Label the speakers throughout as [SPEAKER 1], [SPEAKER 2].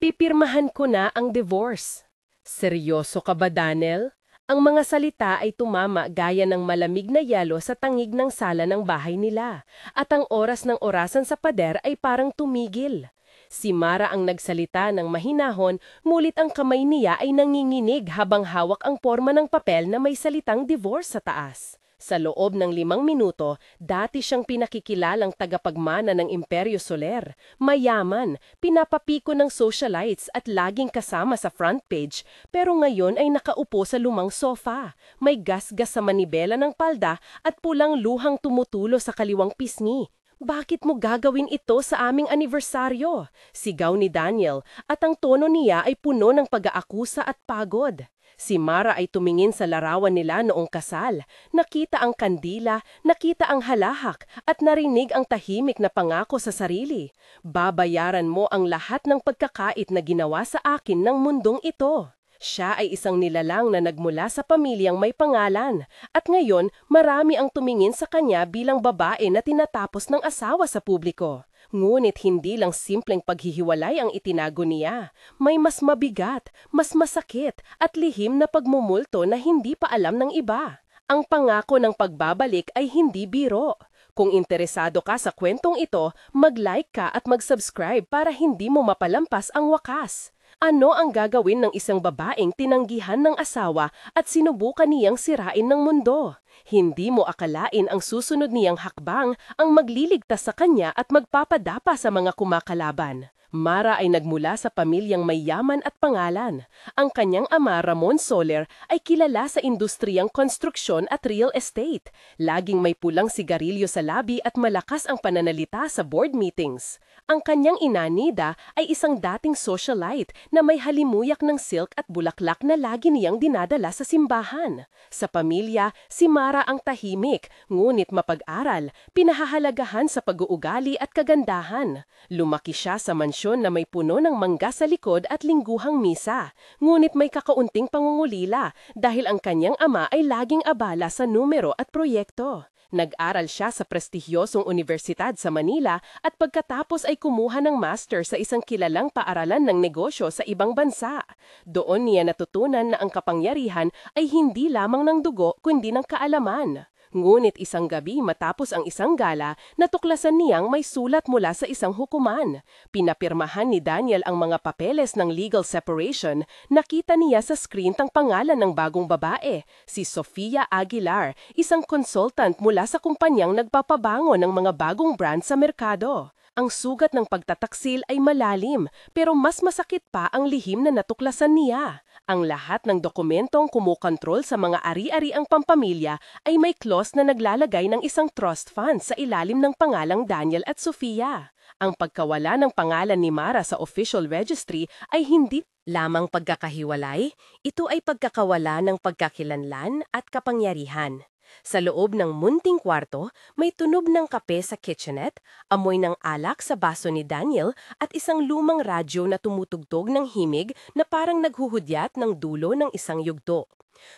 [SPEAKER 1] Pipirmahan ko na ang divorce. Seryoso ka ba, Daniel? Ang mga salita ay tumama gaya ng malamig na yelo sa tangig ng sala ng bahay nila, at ang oras ng orasan sa pader ay parang tumigil. Si Mara ang nagsalita ng mahinahon, ngulit ang kamay niya ay nanginginig habang hawak ang porma ng papel na may salitang divorce sa taas. Sa loob ng 5 minuto, dati siyang pinakikilalang tagapagmana ng Imperyo Soler. Mayaman, pinapapiko ng socialites at laging kasama sa front page, pero ngayon ay nakaupo sa lumang sofa. May gasgas sa manibela ng palda at pulang luhang tumutulo sa kaliwang pisngi. Bakit mo gagawin ito sa aming anibersaryo? Sigaw ni Daniel, at ang tono niya ay puno ng pag-aakusa at pagod. Si Mara ay tumingin sa larawan nila noong kasal. Nakita ang kandila, nakita ang halahak, at narinig ang tahimik na pangako sa sarili. Babayaran mo ang lahat ng pagkakait na ginawa sa akin ng mundong ito. Siya ay isang nilalang na nagmula sa pamilyang may pangalan, at ngayon marami ang tumingin sa kanya bilang babae na tinatapos ng asawa sa publiko. Ngunit hindi lang simpleng paghihiwalay ang itinago niya. May mas mabigat, mas masakit, at lihim na pagmumulto na hindi pa alam ng iba. Ang pangako ng pagbabalik ay hindi biro. Kung interesado ka sa kwentong ito, mag-like ka at mag-subscribe para hindi mo mapalampas ang wakas. Ano ang gagawin ng isang babaeng tinanggihan ng asawa at sinubukan niyang sirain ng mundo? Hindi mo akalain ang susunod niyang hakbang ang magliligtas sa kanya at magpapadapa sa mga kumakalaban. Mara ay nagmula sa pamilyang may yaman at pangalan. Ang kanyang ama, Ramon Soler, ay kilala sa industriyang konstruksyon at real estate. Laging may pulang sigarilyo sa labi at malakas ang pananalita sa board meetings. Ang kanyang ina, Nida, ay isang dating socialite na may halimuyak ng silk at bulaklak na lagi niyang dinadala sa simbahan. Sa pamilya, si Mara ang tahimik, ngunit mapag-aral, pinahahalagahan sa pag-uugali at kagandahan. Lumaki siya sa mansyon na may puno ng mangga sa likod at lingguhang misa, ngunit may kakaunting pangungulila dahil ang kanyang ama ay laging abala sa numero at proyekto. Nag-aral siya sa prestigyosong universidad sa Manila at pagkatapos ay kumuha ng master sa isang kilalang paaralan ng negosyo sa ibang bansa. Doon niya natutunan na ang kapangyarihan ay hindi lamang ng dugo kundi ng kaalaman. Ngunit isang gabi matapos ang isang gala, natuklasan niyang may sulat mula sa isang hukuman. Pinapirmahan ni Daniel ang mga papeles ng legal separation. Nakita niya sa screen ang pangalan ng bagong babae, si Sofia Aguilar, isang consultant mula sa kumpanyang nagpapabango ng mga bagong brand sa merkado. Ang sugat ng pagtataksil ay malalim, pero mas masakit pa ang lihim na natuklasan niya. Ang lahat ng dokumentong kumukontrol sa mga ari-ariang pampamilya ay may clause na naglalagay ng isang trust fund sa ilalim ng pangalang Daniel at Sofia. Ang pagkawala ng pangalan ni Mara sa official registry ay hindi lamang pagkakahiwalay, ito ay pagkakawala ng pagkakilanlan at kapangyarihan. Sa loob ng munting kwarto, may tunog ng kape sa kitchenette, amoy ng alak sa baso ni Daniel at isang lumang radyo na tumutugtog ng himig na parang naghuhudyat ng dulo ng isang yugto.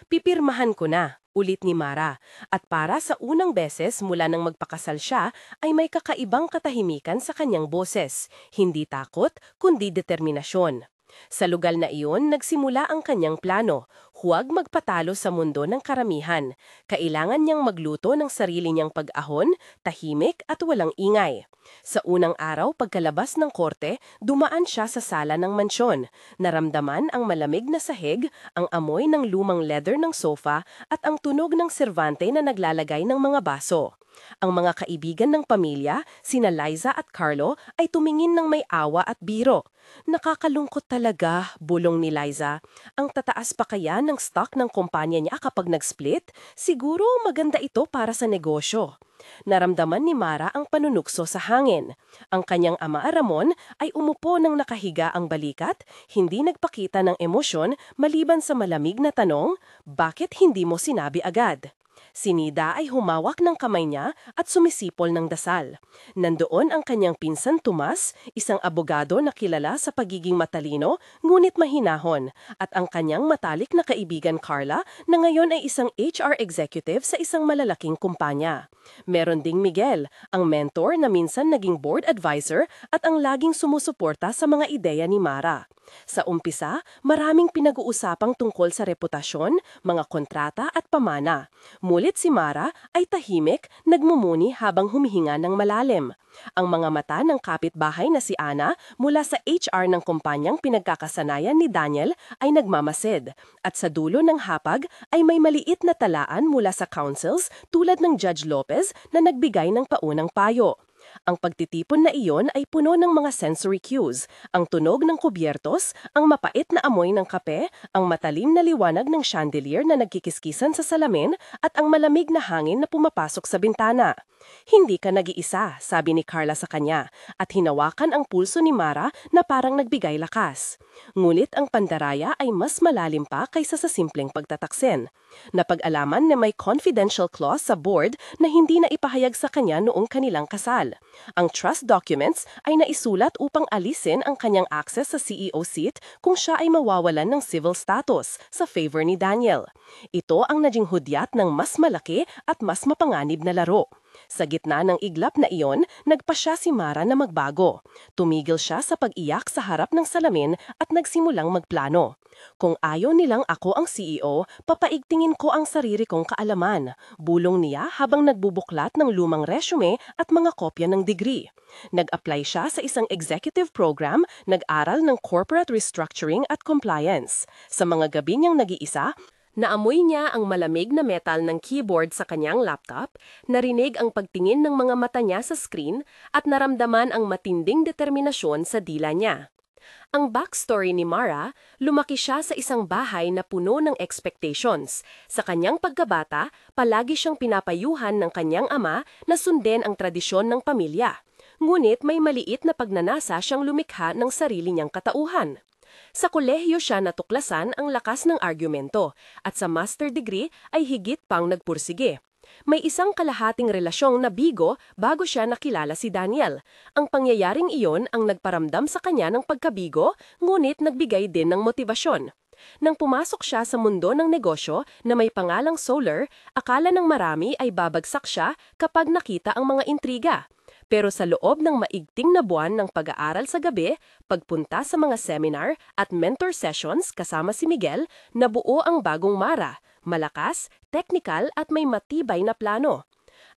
[SPEAKER 1] Pipirmahan ko na, ulit ni Mara, at para sa unang beses mula nang magpakasal siya ay may kakaibang katahimikan sa kanyang boses, hindi takot kundi determinasyon. Sa lugar na iyon, nagsimula ang kanyang plano. Huwag magpatalo sa mundo ng karamihan. Kailangan niyang magluto ng sarili niyang pag-ahon, tahimik at walang ingay. Sa unang araw pagkalabas ng korte, dumaan siya sa sala ng mansyon. Naramdaman ang malamig na sahig, ang amoy ng lumang leather ng sofa at ang tunog ng servante na naglalagay ng mga baso. Ang mga kaibigan ng pamilya, sina Liza at Carlo, ay tumingin ng may awa at biro. Nakakalungkot talaga, bulong ni Liza. Ang tataas pa kaya ng stock ng kumpanya niya kapag nag-split? Siguro maganda ito para sa negosyo. Naramdaman ni Mara ang panunukso sa hangin. Ang kanyang ama Ramon ay umupo ng nakahiga ang balikat, hindi nagpakita ng emosyon maliban sa malamig na tanong, bakit hindi mo sinabi agad? Si Nida ay humawak ng kamay niya at sumisipol ng dasal. Nandoon ang kanyang pinsan Tomas, isang abogado na kilala sa pagiging matalino ngunit mahinahon, at ang kanyang matalik na kaibigan Carla na ngayon ay isang HR executive sa isang malalaking kumpanya. Meron ding Miguel, ang mentor na minsan naging board advisor at ang laging sumusuporta sa mga ideya ni Mara. Sa umpisa, maraming pinag-uusapang tungkol sa reputasyon, mga kontrata at pamana. Mulit si Mara ay tahimik, nagmumuni habang humihinga ng malalim. Ang mga mata ng kapitbahay na si Ana mula sa HR ng kumpanyang pinagkakasanayan ni Daniel ay nagmamasid. At sa dulo ng hapag ay may maliit na talaan mula sa councils tulad ng Judge Lopez na nagbigay ng paunang payo. Ang pagtitipon na iyon ay puno ng mga sensory cues, ang tunog ng kubyertos, ang mapait na amoy ng kape, ang matalim na liwanag ng chandelier na nagkikiskisan sa salamin at ang malamig na hangin na pumapasok sa bintana. Hindi ka nag-iisa, sabi ni Carla sa kanya, at hinawakan ang pulso ni Mara na parang nagbigay lakas. Ngunit ang pandaraya ay mas malalim pa kaysa sa simpleng pagtataksin. Napag-alaman na may confidential clause sa board na hindi na ipahayag sa kanya noong kanilang kasal. Ang trust documents ay naisulat upang alisin ang kanyang access sa CEO seat kung siya ay mawawalan ng civil status sa favor ni Daniel. Ito ang naging hudyat ng mas malaki at mas mapanganib na laro. Sa gitna ng iglap na iyon, nagpasya si Mara na magbago. Tumigil siya sa pag-iyak sa harap ng salamin at nagsimulang magplano. Kung ayaw nilang ako ang CEO, papaigtingin ko ang sarili kong kaalaman. Bulong niya habang nagbubuklat ng lumang resume at mga kopya ng degree. Nag-apply siya sa isang executive program, nag-aral ng corporate restructuring at compliance. Sa mga gabi niyang nag-iisa, naamoy niya ang malamig na metal ng keyboard sa kanyang laptop, narinig ang pagtingin ng mga mata niya sa screen, at naramdaman ang matinding determinasyon sa dila niya. Ang backstory ni Mara, lumaki siya sa isang bahay na puno ng expectations. Sa kanyang pagkabata, palagi siyang pinapayuhan ng kanyang ama na sundin ang tradisyon ng pamilya. Ngunit may maliit na pagnanasa siyang lumikha ng sarili niyang katauhan. Sa kolehiyo siya natuklasan ang lakas ng argumento at sa master degree ay higit pang nagpursige. May isang kalahating relasyong nabigo bago siya nakilala si Daniel. Ang pangyayaring iyon ang nagparamdam sa kanya ng pagkabigo, ngunit nagbigay din ng motibasyon. Nang pumasok siya sa mundo ng negosyo na may pangalang Solar, akala ng marami ay babagsak siya kapag nakita ang mga intriga. Pero sa loob ng maigting na buwan ng pag-aaral sa gabi, pagpunta sa mga seminar at mentor sessions kasama si Miguel, nabuo ang bagong Mara, malakas, technical at may matibay na plano.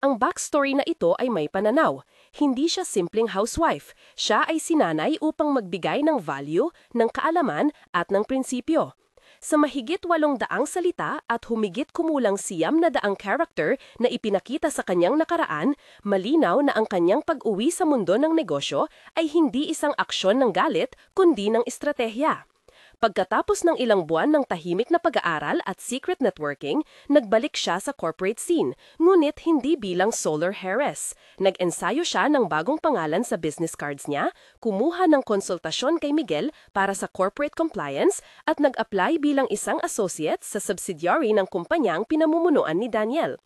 [SPEAKER 1] Ang backstory na ito ay may pananaw. Hindi siya simpleng housewife. Siya ay sinanay upang magbigay ng value, ng kaalaman at ng prinsipyo. Sa mahigit 800 salita at humigit kumulang 900 character na ipinakita sa kanyang nakaraan, malinaw na ang kanyang pag-uwi sa mundo ng negosyo ay hindi isang aksyon ng galit kundi ng estratehiya. Pagkatapos ng ilang buwan ng tahimik na pag-aaral at secret networking, nagbalik siya sa corporate scene, ngunit hindi bilang Solar Heiress. Nag-ensayo siya ng bagong pangalan sa business cards niya, kumuha ng konsultasyon kay Miguel para sa corporate compliance, at nag-apply bilang isang associate sa subsidiary ng kumpanyang pinamumunuan ni Daniel.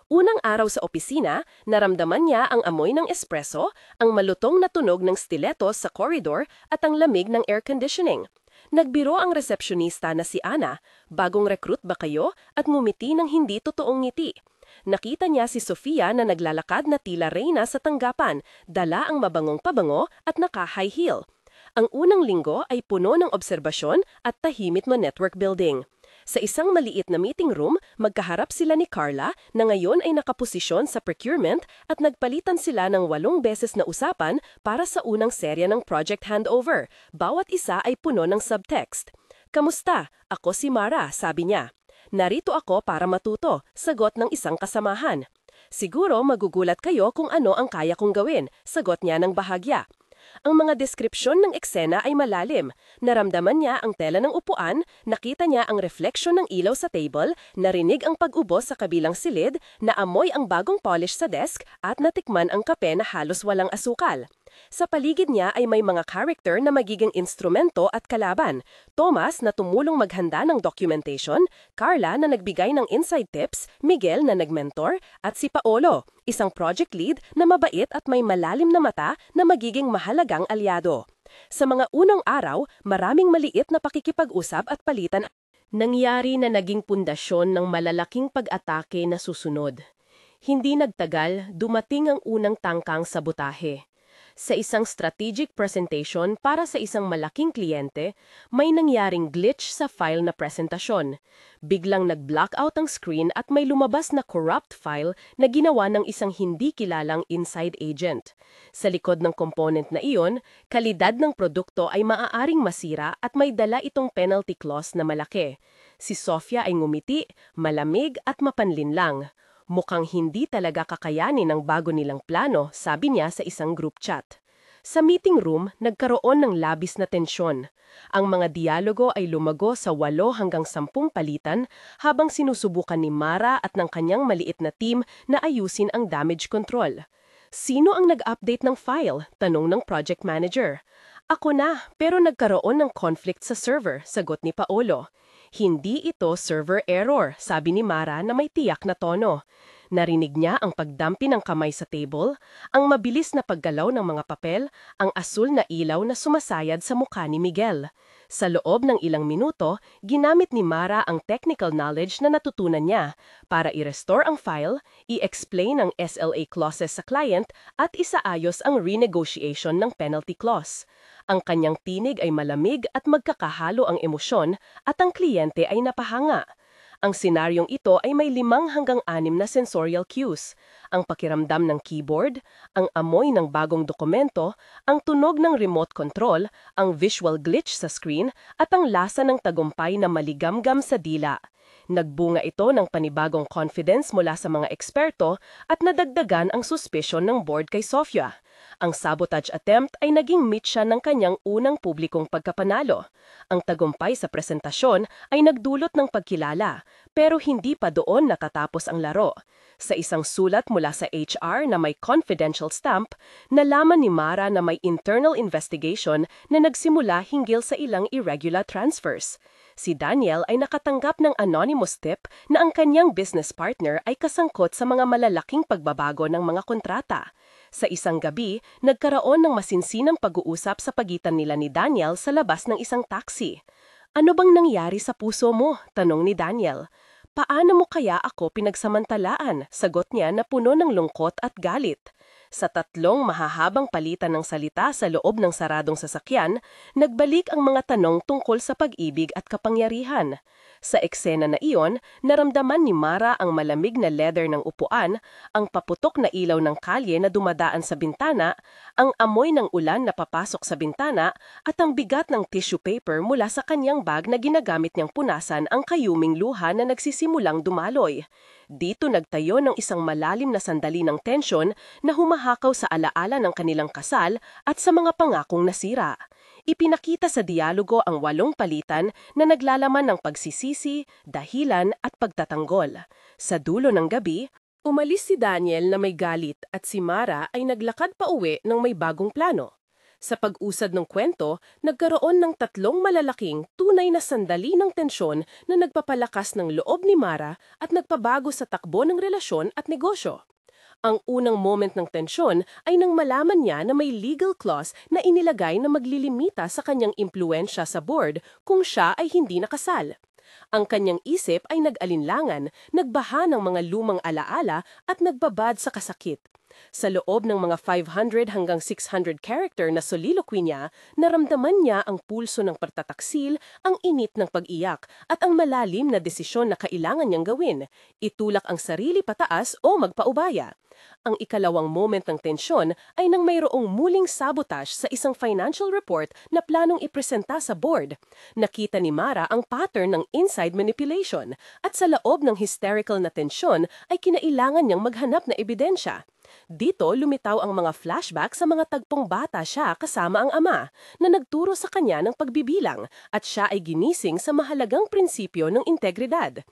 [SPEAKER 1] Unang araw sa opisina, naramdaman niya ang amoy ng espresso, ang malutong na tunog ng stilettos sa corridor at ang lamig ng air conditioning. Nagbiro ang resepsyonista na si Ana, bagong recruit ba kayo, at ngumiti ng hindi totoong ngiti. Nakita niya si Sofia na naglalakad na tila reyna sa tanggapan, dala ang mabangong pabango at naka-high heel. Ang unang linggo ay puno ng obserbasyon at tahimik na network building. Sa isang maliit na meeting room, magkaharap sila ni Carla na ngayon ay nakaposisyon sa procurement at nagpalitan sila ng 8 beses na usapan para sa unang serya ng project handover. Bawat isa ay puno ng subtext. "Kamusta? Ako si Mara," sabi niya. "Narito ako para matuto," sagot ng isang kasamahan. "Siguro magugulat kayo kung ano ang kaya kong gawin," sagot niya ng bahagya. Ang mga deskripsyon ng eksena ay malalim. Naramdaman niya ang tela ng upuan, nakita niya ang refleksyon ng ilaw sa table, narinig ang pag-ubo sa kabilang silid, naamoy ang bagong polish sa desk, at natikman ang kape na halos walang asukal. Sa paligid niya ay may mga character na magiging instrumento at kalaban. Thomas na tumulong maghanda ng documentation, Carla na nagbigay ng inside tips, Miguel na nagmentor, at si Paolo, isang project lead na mabait at may malalim na mata na magiging mahalagang alyado. Sa mga unang araw, maraming maliit na pakikipag-usap at palitan nangyari na naging pundasyon ng malalaking pag-atake na susunod. Hindi nagtagal, dumating ang unang tangkang sabotahe. Sa isang strategic presentation para sa isang malaking kliyente, may nangyaring glitch sa file na presentasyon. Biglang nag-blackout ang screen at may lumabas na corrupt file na ginawa ng isang hindi kilalang inside agent. Sa likod ng component na iyon, kalidad ng produkto ay maaaring masira at may dala itong penalty clause na malaki. Si Sofia ay ngumiti, malamig at mapanlinlang. Mukhang hindi talaga kakayanin ang bago nilang plano, sabi niya sa isang group chat. Sa meeting room, nagkaroon ng labis na tensyon. Ang mga dialogo ay lumago sa 8 hanggang 10 palitan habang sinusubukan ni Mara at ng kanyang maliit na team na ayusin ang damage control. Sino ang nag-update ng file? Tanong ng project manager. Ako na, pero nagkaroon ng conflict sa server, sagot ni Paolo. Hindi ito server error, sabi ni Mara na may tiyak na tono. Narinig niya ang pagdampi ng kamay sa table, ang mabilis na paggalaw ng mga papel, ang asul na ilaw na sumasayad sa mukha ni Miguel. Sa loob ng ilang minuto, ginamit ni Mara ang technical knowledge na natutunan niya para i-restore ang file, i-explain ang SLA clauses sa client at isaayos ang renegotiation ng penalty clause. Ang kanyang tinig ay malamig at magkakahalo ang emosyon at ang kliyente ay napahanga. Ang senaryong ito ay may 5 hanggang 6 na sensorial cues. Ang pakiramdam ng keyboard, ang amoy ng bagong dokumento, ang tunog ng remote control, ang visual glitch sa screen, at ang lasa ng tagumpay na maligamgam sa dila. Nagbunga ito ng panibagong confidence mula sa mga eksperto at nadagdagan ang suspicion ng board kay Sofia. Ang sabotage attempt ay naging mitya ng kanyang unang publikong pagkapanalo. Ang tagumpay sa presentasyon ay nagdulot ng pagkilala, pero hindi pa doon natatapos ang laro. Sa isang sulat mula sa HR na may confidential stamp, nalaman ni Mara na may internal investigation na nagsimula hinggil sa ilang irregular transfers. Si Daniel ay nakatanggap ng anonymous tip na ang kanyang business partner ay kasangkot sa mga malalaking pagbabago ng mga kontrata. Sa isang gabi, nagkaroon ng masinsinang pag-uusap sa pagitan nila ni Daniel sa labas ng isang taxi. Ano bang nangyari sa puso mo? Tanong ni Daniel. Paano mo kaya ako pinagsamantalaan? Sagot niya na puno ng lungkot at galit. Sa 3 mahahabang palitan ng salita sa loob ng saradong sasakyan, nagbalik ang mga tanong tungkol sa pag-ibig at kapangyarihan. Sa eksena na iyon, naramdaman ni Mara ang malamig na leather ng upuan, ang paputok na ilaw ng kalye na dumadaan sa bintana, ang amoy ng ulan na papasok sa bintana, at ang bigat ng tissue paper mula sa kanyang bag na ginagamit niyang punasan ang kayuming luha na nagsisimulang dumaloy. Dito nagtayo ng isang malalim na sandali ng tensyon na humahakaw sa alaala ng kanilang kasal at sa mga pangakong nasira. Ipinakita sa dialogo ang 8 palitan na naglalaman ng pagsisisi, dahilan at pagtatanggol. Sa dulo ng gabi, umalis si Daniel na may galit at si Mara ay naglakad pa uwi ng may bagong plano. Sa pag-usad ng kwento, nagkaroon ng 3 malalaking tunay na sandali ng tensyon na nagpapalakas ng loob ni Mara at nagpabago sa takbo ng relasyon at negosyo. Ang unang moment ng tensyon ay nang malaman niya na may legal clause na inilagay na maglilimita sa kanyang impluensya sa board kung siya ay hindi nakasal. Ang kanyang isip ay nag-alinlangan, nagbaha ng mga lumang alaala at nagbabad sa kasakit. Sa loob ng mga 500 hanggang 600 character na soliloquy niya, naramdaman niya ang pulso ng pagtataksil, ang init ng pag-iyak, at ang malalim na desisyon na kailangan niyang gawin, itulak ang sarili pataas o magpaubaya. Ang ikalawang moment ng tensyon ay nang mayroong muling sabotage sa isang financial report na planong ipresenta sa board. Nakita ni Mara ang pattern ng inside manipulation at sa loob ng hysterical na tensyon ay kinailangan niyang maghanap na ebidensya. Dito lumitaw ang mga flashback sa mga tagpong bata siya kasama ang ama na nagturo sa kanya ng pagbibilang at siya ay ginising sa mahalagang prinsipyo ng integridad.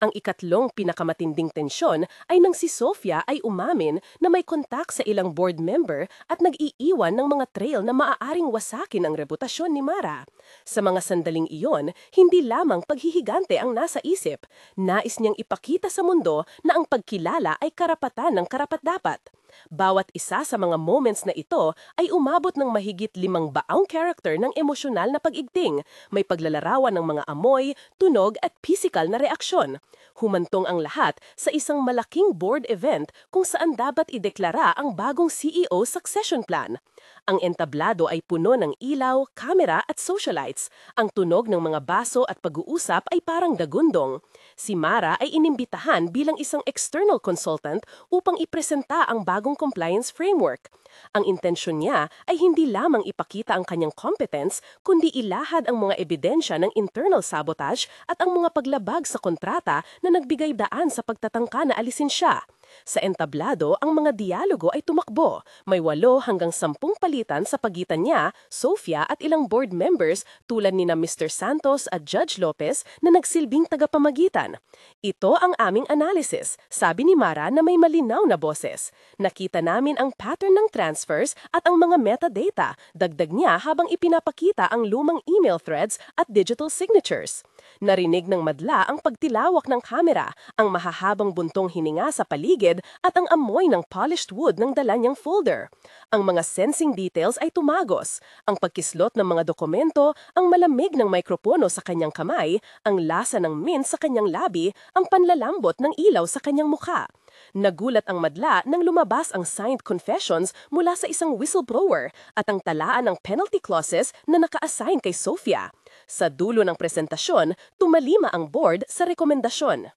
[SPEAKER 1] Ang ikatlong pinakamatinding tensyon ay nang si Sofia ay umamin na may kontak sa ilang board member at nag-iiwan ng mga trail na maaaring wasakin ang reputasyon ni Mara. Sa mga sandaling iyon, hindi lamang paghihigante ang nasa isip. Nais niyang ipakita sa mundo na ang pagkilala ay karapatan ng karapat-dapat. Bawat isa sa mga moments na ito ay umabot ng mahigit 500 character ng emosyonal na pag-igting, may paglalarawan ng mga amoy, tunog at physical na reaksyon. Humantong ang lahat sa isang malaking board event kung saan dapat ideklara ang bagong CEO succession plan. Ang entablado ay puno ng ilaw, kamera at socialites. Ang tunog ng mga baso at pag-uusap ay parang dagundong. Si Mara ay inimbitahan bilang isang external consultant upang ipresenta ang bagong compliance framework. Ang intensyon niya ay hindi lamang ipakita ang kanyang competence, kundi ilahad ang mga ebidensya ng internal sabotage at ang mga paglabag sa kontrata na nagbigay daan sa pagtatangka na alisin siya. Sa entablado, ang mga dialogo ay tumakbo. May 8 hanggang 10 palitan sa pagitan niya, Sofia at ilang board members tulad ni na Mr. Santos at Judge Lopez na nagsilbing tagapamagitan. Ito ang aming analysis, sabi ni Mara na may malinaw na boses. Nakita namin ang pattern ng transfers at ang mga metadata, dagdag niya habang ipinapakita ang lumang email threads at digital signatures. Narinig ng madla ang pagtilawak ng kamera, ang mahahabang buntong hininga sa paligid at ang amoy ng polished wood ng dala niyang folder. Ang mga sensing details ay tumagos. Ang pagkislot ng mga dokumento, ang malamig ng mikropono sa kanyang kamay, ang lasa ng mint sa kanyang labi, ang panlalambot ng ilaw sa kanyang mukha. Nagulat ang madla nang lumabas ang signed confessions mula sa isang whistleblower at ang talaan ng penalty clauses na naka-assign kay Sofia. Sa dulo ng presentasyon, tumalima ang board sa rekomendasyon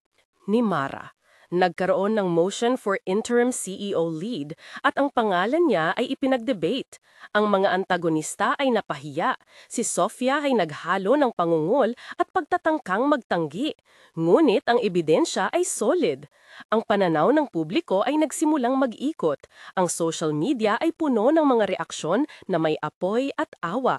[SPEAKER 1] ni Mara. Nagkaroon ng motion for interim CEO lead at ang pangalan niya ay ipinag-debate. Ang mga antagonista ay napahiya. Si Sofia ay naghalo ng pangungol at pagtatangkang magtanggi. Ngunit ang ebidensya ay solid. Ang pananaw ng publiko ay nagsimulang mag-ikot. Ang social media ay puno ng mga reaksyon na may apoy at awa.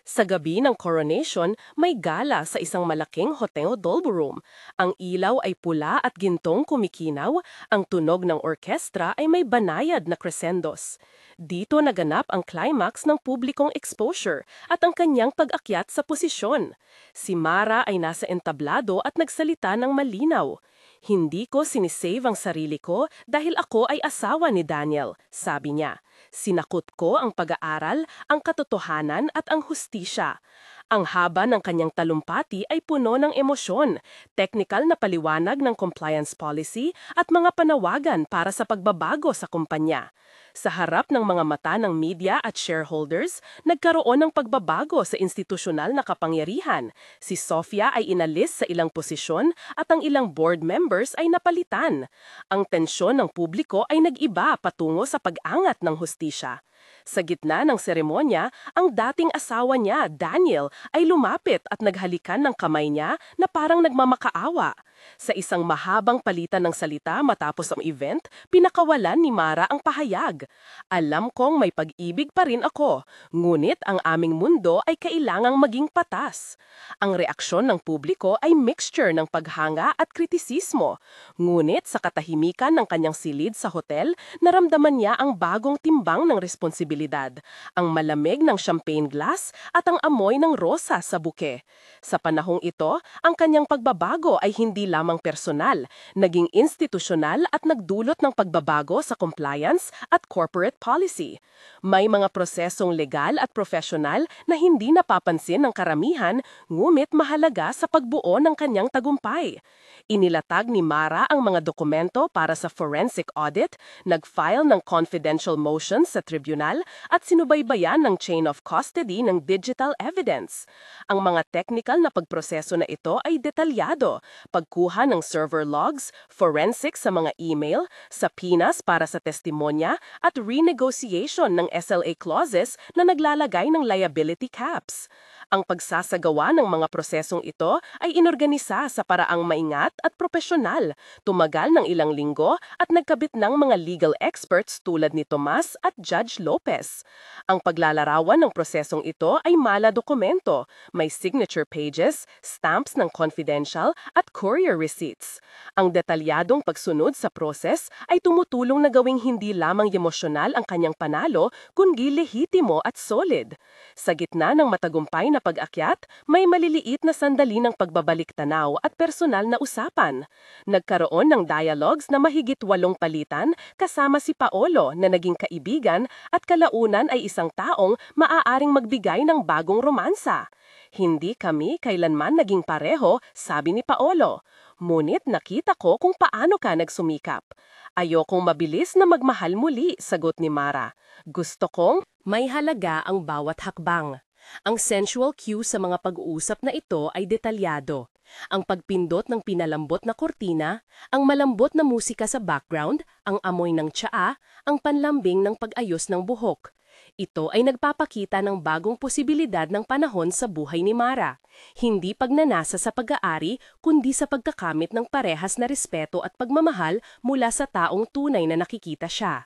[SPEAKER 1] Sa gabi ng coronation, may gala sa isang malaking hotel ballroom. Ang ilaw ay pula at gintong kumikinaw, ang tunog ng orkestra ay may banayad na crescendos. Dito naganap ang climax ng publikong exposure at ang kanyang pag-akyat sa posisyon. Si Mara ay nasa entablado at nagsalita ng malinaw. Hindi ko sinisave ang sarili ko dahil ako ay asawa ni Daniel, sabi niya. Sinakot ko ang pag-aaral, ang katotohanan at ang hustisya. Ang haba ng kanyang talumpati ay puno ng emosyon, technical na paliwanag ng compliance policy at mga panawagan para sa pagbabago sa kumpanya. Sa harap ng mga mata ng media at shareholders, nagkaroon ng pagbabago sa institusyonal na kapangyarihan. Si Sofia ay inalis sa ilang posisyon at ang ilang board members ay napalitan. Ang tensyon ng publiko ay nag-iba patungo sa pag-angat ng hustisya. Sa gitna ng seremonya, ang dating asawa niya, Daniel, ay lumapit at naghalikan ng kamay niya na parang nagmamakaawa. Sa isang mahabang palitan ng salita matapos ang event, pinakawalan ni Mara ang pahayag. Alam kong may pag-ibig pa rin ako, ngunit ang aming mundo ay kailangang maging patas. Ang reaksyon ng publiko ay mixture ng paghanga at kritisismo. Ngunit sa katahimikan ng kanyang silid sa hotel, naramdaman niya ang bagong timbang ng responsibilidad, ang malamig ng champagne glass at ang amoy ng rosa sa buke. Sa panahong ito, ang kanyang pagbabago ay hindi lamang personal, naging institusyonal at nagdulot ng pagbabago sa compliance at corporate policy. May mga prosesong legal at profesional na hindi napapansin ng karamihan, ngunit mahalaga sa pagbuo ng kanyang tagumpay. Inilatag ni Mara ang mga dokumento para sa forensic audit, nag-file ng confidential motions sa tribunal at sinubaybayan ng chain of custody ng digital evidence. Ang mga technical na pagproseso na ito ay detalyado, pagkuha ng server logs, forensic sa mga email, subpoenas para sa testimonya at renegotiation ng SLA clauses na naglalagay ng liability caps. Ang pagsasagawa ng mga prosesong ito ay inorganisa sa paraang maingat at propesyonal, tumagal ng ilang linggo at nagkabit ng mga legal experts tulad ni Tomas at Judge Lopez. Ang paglalarawan ng prosesong ito ay mala dokumento, may signature pages, stamps ng confidential at courier receipts. Ang detalyadong pagsunod sa proses ay tumutulong na gawing hindi lamang emosyonal ang kanyang panalo, kundi lehitimo at solid. Sa gitna ng matagumpay na pag-akyat, may maliliit na sandali ng pagbabalik tanaw at personal na usapan. Nagkaroon ng dialogues na mahigit 8 palitan kasama si Paolo na naging kaibigan at kalaunan ay isang taong maaaring magbigay ng bagong romansa. Hindi kami kailanman naging pareho, sabi ni Paolo. Ngunit nakita ko kung paano ka nagsumikap. Ayokong mabilis na magmahal muli, sagot ni Mara. Gusto kong may halaga ang bawat hakbang. Ang sensual cue sa mga pag-uusap na ito ay detalyado. Ang pagpindot ng pinalambot na kortina, ang malambot na musika sa background, ang amoy ng tsaa, ang panlambing ng pag-ayos ng buhok. Ito ay nagpapakita ng bagong posibilidad ng panahon sa buhay ni Mara. Hindi pagnanasa sa pag-aari, kundi sa pagkakamit ng parehas na respeto at pagmamahal mula sa taong tunay na nakikita siya.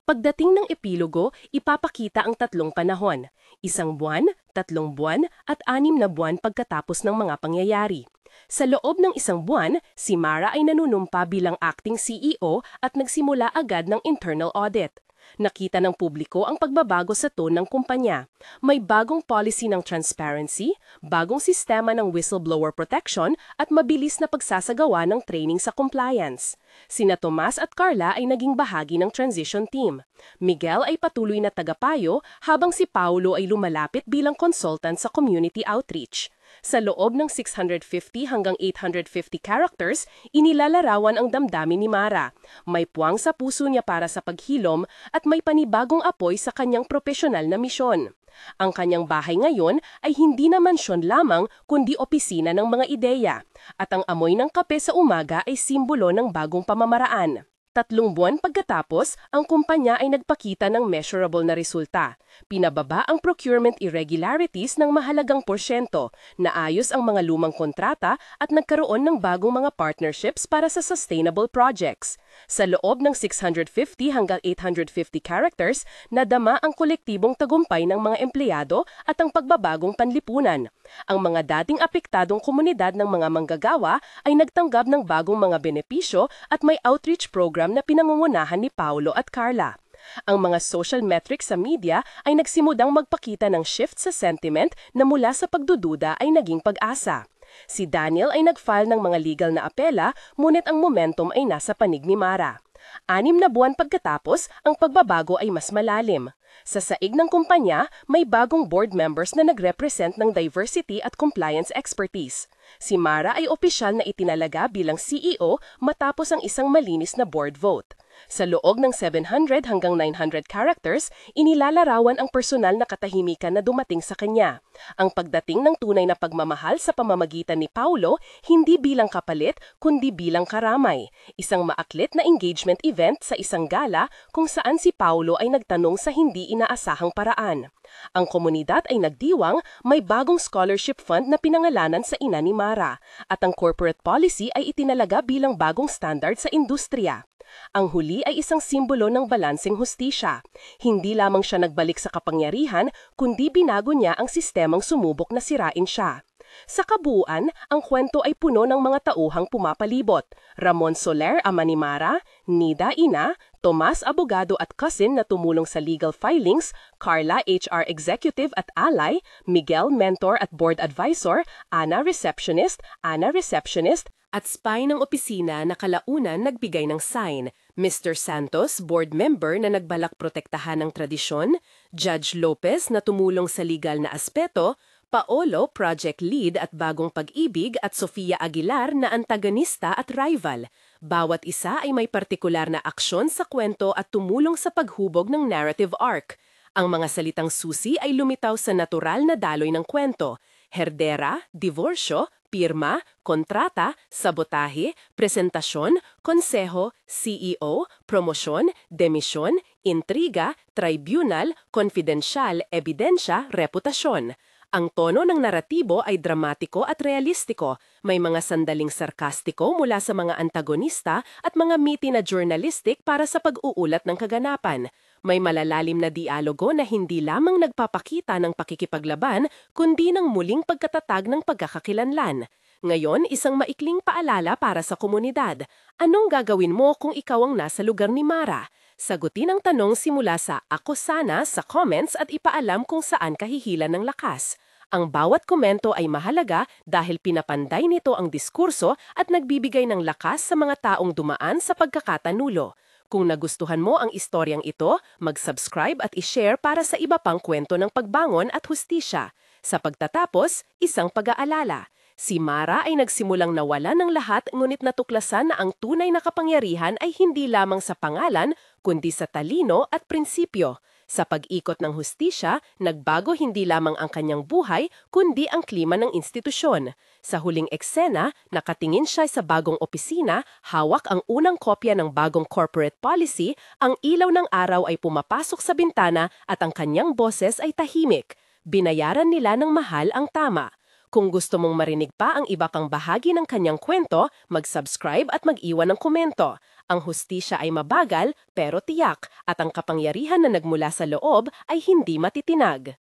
[SPEAKER 1] Pagdating ng epilogo, ipapakita ang 3 panahon, 1 buwan, 3 buwan at 6 na buwan pagkatapos ng mga pangyayari. Sa loob ng 1 buwan, si Mara ay nanunumpa bilang acting CEO at nagsimula agad ng internal audit. Nakita ng publiko ang pagbabago sa tone ng kumpanya. May bagong policy ng transparency, bagong sistema ng whistleblower protection at mabilis na pagsasagawa ng training sa compliance. Sina Tomas at Carla ay naging bahagi ng transition team. Miguel ay patuloy na tagapayo habang si Paulo ay lumalapit bilang consultant sa community outreach. Sa loob ng 650 hanggang 850 characters, inilalarawan ang damdamin ni Mara. May puwang sa puso niya para sa paghilom at may panibagong apoy sa kanyang profesional na misyon. Ang kanyang bahay ngayon ay hindi na mansyon lamang kundi opisina ng mga ideya. At ang amoy ng kape sa umaga ay simbolo ng bagong pamamaraan. 3 buwan pagkatapos, ang kumpanya ay nagpakita ng measurable na resulta. Pinababa ang procurement irregularities ng mahalagang porsyento, naayos ang mga lumang kontrata at nagkaroon ng bagong mga partnerships para sa sustainable projects. Sa loob ng 650 hanggang 850 characters, nadama ang kolektibong tagumpay ng mga empleyado at ang pagbabagong panlipunan. Ang mga dating apektadong komunidad ng mga manggagawa ay nagtanggap ng bagong mga benepisyo at may outreach program na pinangungunahan ni Paulo at Carla. Ang mga social metrics sa media ay nagsimudang magpakita ng shift sa sentiment na mula sa pagdududa ay naging pag-asa. Si Daniel ay nag-file ng mga legal na apela, ngunit ang momentum ay nasa panig ni Mara. 6 na buwan pagkatapos, ang pagbabago ay mas malalim. Sa saig ng kumpanya, may bagong board members na nagrepresent ng diversity at compliance expertise. Si Mara ay opisyal na itinalaga bilang CEO matapos ang isang malinis na board vote. Sa loob ng 700 hanggang 900 characters, inilalarawan ang personal na katahimikan na dumating sa kanya. Ang pagdating ng tunay na pagmamahal sa pamamagitan ni Paulo, hindi bilang kapalit, kundi bilang karamay. Isang maaklit na engagement event sa isang gala kung saan si Paulo ay nagtanong sa hindi inaasahang paraan. Ang komunidad ay nagdiwang, may bagong scholarship fund na pinangalanan sa ina ni Mara, at ang corporate policy ay itinalaga bilang bagong standard sa industriya. Ang huli ay isang simbolo ng balanseng hustisya. Hindi lamang siya nagbalik sa kapangyarihan, kundi binago niya ang sistemang sumubok na sirain siya. Sa kabuuan, ang kwento ay puno ng mga tauhang pumapalibot. Ramon Soler, ama ni Mara, Nida, ina, Tomas, abogado at cousin na tumulong sa legal filings, Carla, HR executive at ally, Miguel, mentor at board advisor, Ana, receptionist, at spy ng opisina na kalaunan nagbigay ng sign, Mr. Santos, board member na nagbalak protektahan ng tradisyon, Judge Lopez na tumulong sa legal na aspeto, Paolo, project lead at bagong pag-ibig at Sofia Aguilar na antagonista at rival. Bawat isa ay may partikular na aksyon sa kwento at tumulong sa paghubog ng narrative arc. Ang mga salitang susi ay lumitaw sa natural na daloy ng kwento. Herdera, divorsyo, pirma, kontrata, sabotahe, presentasyon, konseho, CEO, promosyon, demisyon, intriga, tribunal, konfidensyal, ebidensya, reputasyon. Ang tono ng naratibo ay dramatiko at realistiko. May mga sandaling sarkastiko mula sa mga antagonista at mga miti na journalistic para sa pag-uulat ng kaganapan. May malalalim na dialogo na hindi lamang nagpapakita ng pakikipaglaban, kundi ng muling pagkatatag ng pagkakakilanlan. Ngayon, isang maikling paalala para sa komunidad. Anong gagawin mo kung ikaw ang nasa lugar ni Mara? Sagutin ang tanong simula sa "Ako sana" sa comments at ipaalam kung saan kahihilan ng lakas. Ang bawat komento ay mahalaga dahil pinapanday nito ang diskurso at nagbibigay ng lakas sa mga taong dumaan sa pagkakatanulo. Kung nagustuhan mo ang istoryang ito, mag-subscribe at i-share para sa iba pang kwento ng pagbangon at hustisya. Sa pagtatapos, isang pag-aalala. Si Mara ay nagsimulang nawala ng lahat ngunit natuklasan na ang tunay na kapangyarihan ay hindi lamang sa pangalan kundi sa talino at prinsipyo. Sa pag-ikot ng hustisya, nagbago hindi lamang ang kanyang buhay kundi ang klima ng institusyon. Sa huling eksena, nakatingin siya sa bagong opisina, hawak ang unang kopya ng bagong corporate policy, ang ilaw ng araw ay pumapasok sa bintana at ang kanyang boses ay tahimik. Binayaran nila ng mahal ang tama. Kung gusto mong marinig pa ang iba pang bahagi ng kanyang kwento, mag-subscribe at mag-iwan ng komento. Ang hustisya ay mabagal pero tiyak at ang kapangyarihan na nagmula sa loob ay hindi matitinag.